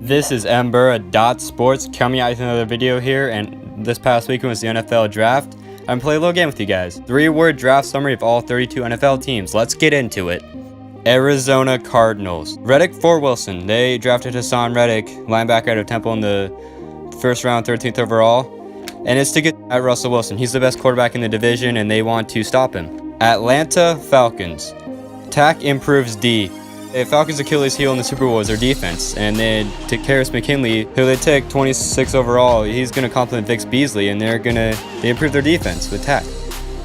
This is Mburra.sports coming out with another video here, and this past weekend was the NFL draft. I'm gonna play a little game with you guys. 3-word draft summary of all 32 NFL teams. Let's get into it. Arizona Cardinals. Reddick for Wilson. They drafted Hassan Reddick, linebacker out of Temple in the first round, 13th overall. And it's to get at Russell Wilson. He's the best quarterback in the division, and they want to stop him. Atlanta Falcons. Tack improves D. The Falcons' Achilles heel in the Super Bowl was their defense, and then to Harris McKinley, who they took 26 overall, he's going to complement Vix Beasley, and they improve their defense with Tack.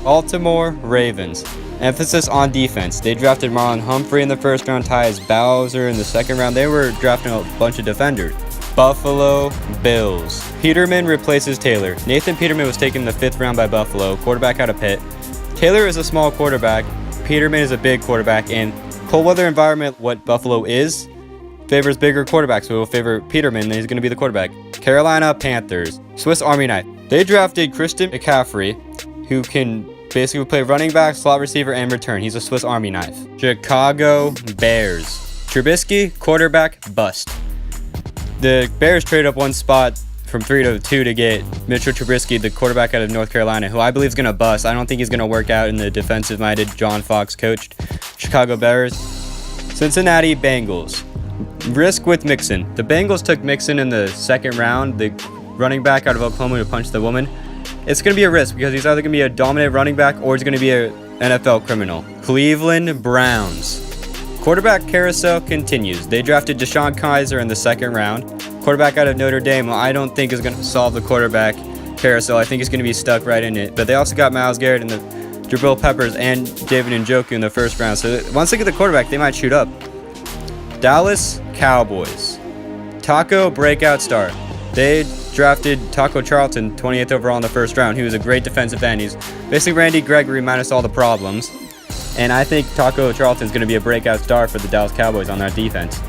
Baltimore Ravens. Emphasis on defense. They drafted Marlon Humphrey in the first round, Tyus Bowser in the second round. They were drafting a bunch of defenders. Buffalo Bills. Peterman replaces Taylor. Nathan Peterman was taken in the 5th round by Buffalo, quarterback out of Pitt. Taylor is a small quarterback. Peterman is a big quarterback, and cold weather environment, what Buffalo is, favors bigger quarterbacks, so it will favor Peterman, and he's going to be the quarterback. Carolina Panthers. Swiss Army knife. They drafted Christian McCaffrey, who can basically play running back, slot receiver, and return. He's a Swiss Army knife. Chicago Bears. Trubisky, quarterback, bust. The Bears traded up one spot from 3 to 2 to get Mitchell Trubisky, the quarterback out of North Carolina, who I believe is going to bust. I don't think he's going to work out in the defensive-minded John Fox coached Chicago Bears. Cincinnati Bengals. Risk with Mixon. The Bengals took Mixon in the 2nd round, the running back out of Oklahoma who punched the woman. It's going to be a risk because he's either going to be a dominant running back or he's going to be an NFL criminal. Cleveland Browns. Quarterback carousel continues. They drafted Deshaun Kaiser in the 2nd round. Quarterback out of Notre Dame, I don't think is going to solve the quarterback carousel. I think he's going to be stuck right in it. But they also got Myles Garrett and the Jabril Peppers and David Njoku in the 1st round. So once they get the quarterback, they might shoot up. Dallas Cowboys. Taco breakout star. They drafted Taco Charlton, 28th overall in the 1st round. He was a great defensive end. He's basically Randy Gregory minus all the problems. And I think Taco Charlton is going to be a breakout star for the Dallas Cowboys on that defense.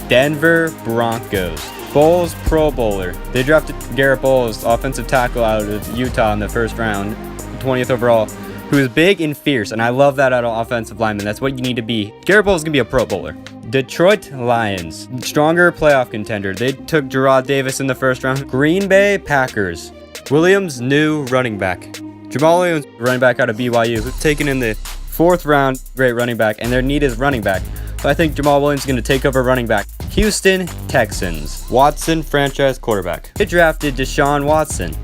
Denver Broncos. Bowles, Pro Bowler. They drafted Garrett Bowles, offensive tackle out of Utah in the 1st round, 20th overall, who is big and fierce, and I love that out of offensive lineman. That's what you need to be. Garrett Bowles is going to be a Pro Bowler. Detroit Lions. Stronger playoff contender. They took Gerard Davis in the 1st round. Green Bay Packers. Williams, new running back. Jamal Williams, running back out of BYU, who's taken in the 4th round, great running back, and their need is running back. So I think Jamal Williams is going to take over running back. Houston Texans. Watson, franchise quarterback. They drafted Deshaun Watson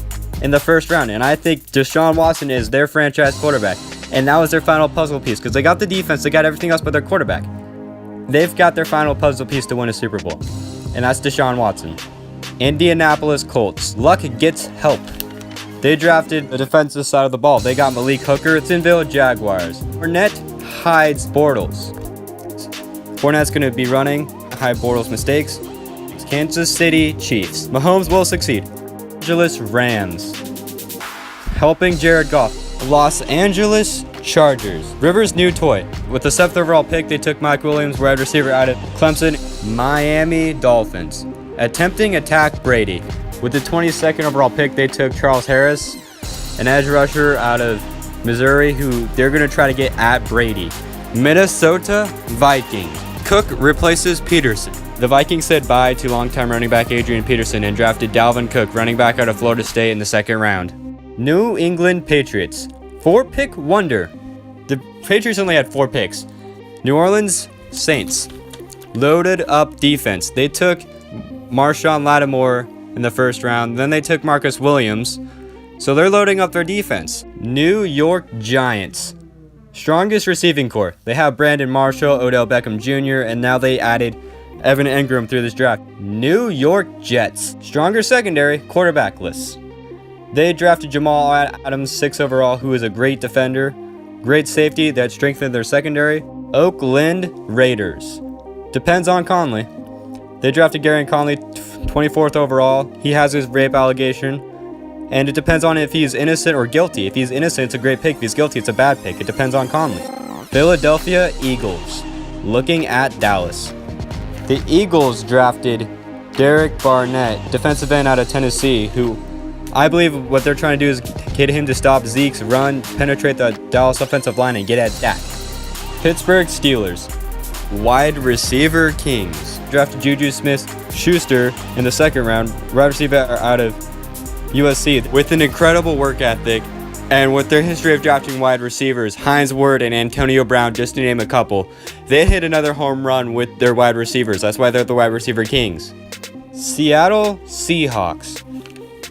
in the 1st round, and I think Deshaun Watson is their franchise quarterback. And that was their final puzzle piece because they got the defense, they got everything else but their quarterback. They've got their final puzzle piece to win a Super Bowl, and that's Deshaun Watson. Indianapolis Colts. Luck gets help. They drafted the defensive side of the ball. They got Malik Hooker. Jacksonville Jaguars. Fournette hides Bortles. Fournette's going to be running, hide Bortles' mistakes. Kansas City Chiefs. Mahomes will succeed. Los Angeles Rams. Helping Jared Goff. Los Angeles Chargers. Rivers' new toy. With the 7th overall pick, they took Mike Williams, wide receiver out of Clemson. Miami Dolphins. Attempting attack Brady. With the 22nd overall pick, they took Charles Harris, an edge rusher out of Missouri, who they're going to try to get at Brady. Minnesota Vikings. Cook replaces Peterson. The Vikings said bye to longtime running back Adrian Peterson and drafted Dalvin Cook, running back out of Florida State in the 2nd round. New England Patriots. 4-pick wonder. The Patriots only had 4 picks. New Orleans Saints. Loaded up defense. They took Marshawn Lattimore in the 1st round. Then they took Marcus Williams. So they're loading up their defense. New York Giants. Strongest receiving core. They have Brandon Marshall, Odell Beckham Jr., and now they added Evan Ingram through this draft. New York Jets. Stronger secondary, quarterbackless. They drafted Jamal Adams, 6th overall, who is a great defender, great safety that strengthened their secondary. Oakland Raiders. Depends on Conley. They drafted Gary Conley, 24th overall. He has his rape allegation, and it depends on if he's innocent or guilty. If he's innocent, it's a great pick. If he's guilty, it's a bad pick. It depends on Conley. Philadelphia Eagles. Looking at Dallas. The Eagles drafted Derek Barnett, defensive end out of Tennessee, who I believe what they're trying to do is get him to stop Zeke's run, penetrate the Dallas offensive line, and get at Dak. Pittsburgh Steelers. wide receiver kings. Drafted Juju Smith-Schuster in the second round, wide receiver out of USC, with an incredible work ethic. And with their history of drafting wide receivers, Hines Ward and Antonio Brown, just to name a couple, they hit another home run with their wide receivers. That's why they're the wide receiver kings. Seattle Seahawks.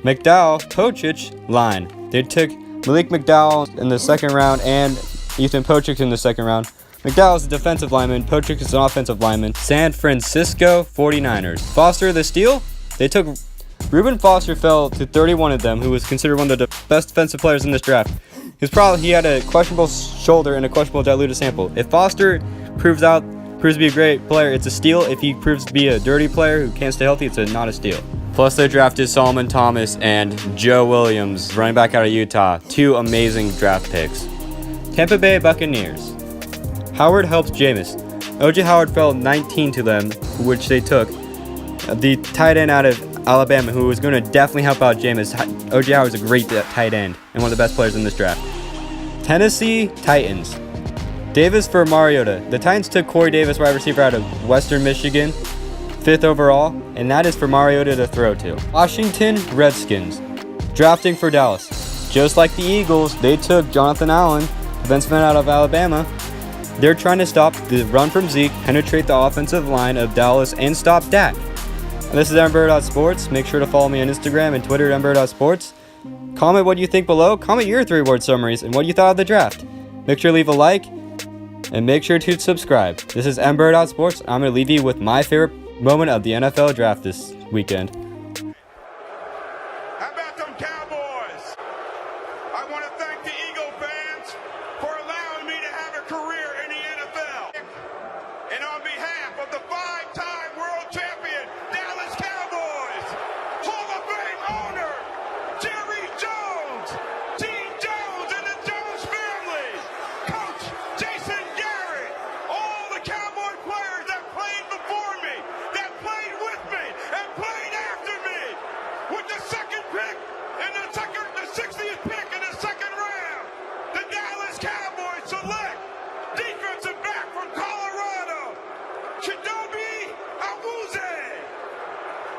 McDowell, Pochich, line. They took Malik McDowell in the second round and Ethan Pochich in the second round. McDowell is a defensive lineman. Pochich is an offensive lineman. San Francisco 49ers. Foster the steal. They took Reuben Foster fell to 31 of them, who was considered one of the best defensive players in this draft. He had a questionable shoulder and a questionable diluted sample. If Foster proves to be a great player, it's a steal. If he proves to be a dirty player who can't stay healthy, it's not a steal. Plus, they drafted Solomon Thomas and Joe Williams, running back out of Utah. Two amazing draft picks. Tampa Bay Buccaneers. Howard helps Jameis. O.J. Howard fell 19 to them, which they took. The tight end out of Alabama, who was going to definitely help out Jameis. O.J. Howard's a great tight end and one of the best players in this draft. Tennessee Titans. Davis for Mariota. The Titans took Corey Davis, wide receiver out of Western Michigan, 5th overall, and that is for Mariota to throw to. Washington Redskins. Drafting for Dallas. Just like the Eagles, they took Jonathan Allen, defenseman out of Alabama. They're trying to stop the run from Zeke, penetrate the offensive line of Dallas, and stop Dak. This is Mburra.sports. Make sure to follow me on Instagram and Twitter at Mburra.sports. Comment what you think below. Comment your 3-word summaries and what you thought of the draft. Make sure to leave a like and make sure to subscribe. This is Mburra.sports. I'm going to leave you with my favorite moment of the NFL draft this weekend. How about them Cowboys? I want to thank the Eagle fans for allowing me to have a career in the NFL. And on behalf of the 5-time world champion Dallas Cowboys, Hall of Fame owner Jerry Jones, Team Jones and the Jones family, Coach Jason